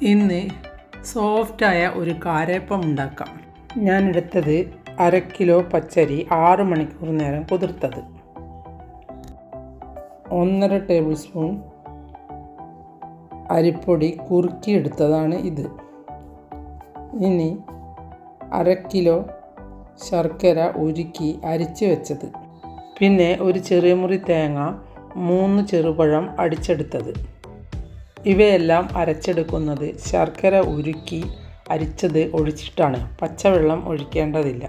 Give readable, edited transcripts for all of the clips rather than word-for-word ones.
ഇന്ന് സോഫ്റ്റായ ഒരു കാരയപ്പം ഉണ്ടാക്കാം. ഞാൻ എടുത്തത് 1/2 കിലോ പച്ചരി 6 മണിക്കൂർ നേരം കുതിർത്തത്, 1.5 ടേബിൾ സ്പൂൺ അരിപ്പൊടി കുറുക്കിയെടുത്തതാണ് ഇത്. ഇനി 1/2 കിലോ ശർക്കര ഉരുക്കി അരിച്ച് വെച്ചത്, പിന്നെ ഒരു ചെറിയ മുറി തേങ്ങ, 3 ചെറുപഴം അടിച്ചെടുത്തത്. ഇവയെല്ലാം അരച്ചെടുക്കുന്നത് ശർക്കര ഉരുക്കി അരിച്ചത് ഒഴിച്ചിട്ടാണ്, പച്ചവെള്ളം ഒഴിക്കേണ്ടതില്ല.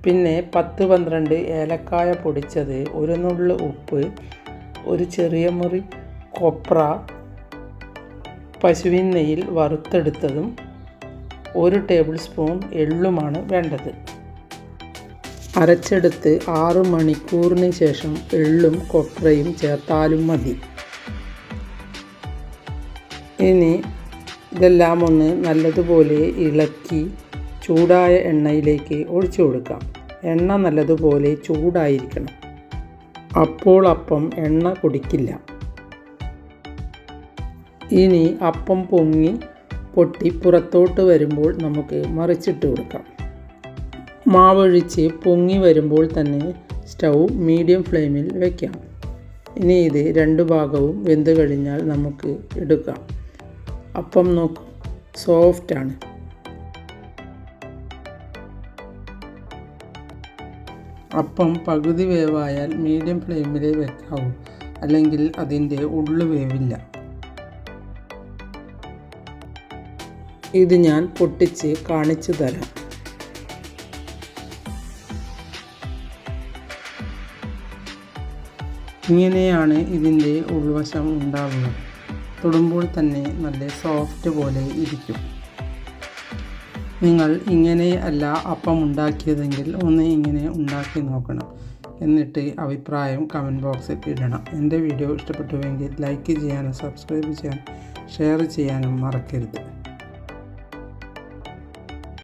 പിന്നെ 10-12 ഏലക്കായ പൊടിച്ചത്, ഒരു നുള്ള് ഉപ്പ്, ഒരു ചെറിയ മുറി കൊപ്ര പശുവിൻ നെയ്യിൽ വറുത്തെടുത്തതും 1 ടേബിൾ സ്പൂൺ എള്ളുമാണ് വേണ്ടത്. അരച്ചെടുത്ത് 6 മണിക്കൂറിന് ശേഷം എള്ളും കൊപ്രയും ചേർത്താലും മതി. ഇനി ഇതെല്ലാം ഒന്ന് നല്ലതുപോലെ ഇളക്കി ചൂടായ എണ്ണയിലേക്ക് ഒഴിച്ചു കൊടുക്കാം. എണ്ണ നല്ലതുപോലെ ചൂടായിരിക്കണം, അപ്പോൾ അപ്പം എണ്ണ കുടിക്കില്ല. ഇനി അപ്പം പൊട്ടി പുറത്തോട്ട് വരുമ്പോൾ നമുക്ക് മറിച്ചിട്ട് കൊടുക്കാം. മാവൊഴിച്ച് പൊങ്ങി വരുമ്പോൾ തന്നെ സ്റ്റൗ മീഡിയം ഫ്ലെയിമിൽ വയ്ക്കാം. ഇനി ഇത് 2 ഭാഗവും വെന്ത് കഴിഞ്ഞാൽ നമുക്ക് എടുക്കാം. അപ്പം നോക്കൂ, സോഫ്റ്റാണ്. അപ്പം പകുതി വേവായാൽ മീഡിയം ഫ്ലെയിമിലേ വെക്കാവൂ, അല്ലെങ്കിൽ അതിൻ്റെ ഉള്ളു വേവില്ല. ഇത് ഞാൻ പൊട്ടിച്ച് കാണിച്ചു തരാം. ഇങ്ങനെയാണ് ഇതിൻ്റെ ഉൾവശം ഉണ്ടാവുക. തൊടുമ്പോൾ തന്നെ നല്ല സോഫ്റ്റ് പോലെ ഇരിക്കും. നിങ്ങൾ ഇങ്ങനെ അല്ല അപ്പം ഉണ്ടാക്കിയതെങ്കിൽ ഒന്ന് ഇങ്ങനെ ഉണ്ടാക്കി നോക്കണം. എന്നിട്ട് അഭിപ്രായം കമൻറ്റ് ബോക്സിൽ ഇടണം. എൻ്റെ വീഡിയോ ഇഷ്ടപ്പെട്ടുവെങ്കിൽ ലൈക്ക് ചെയ്യാനും സബ്സ്ക്രൈബ് ചെയ്യാനും ഷെയർ ചെയ്യാനും മറക്കരുത്.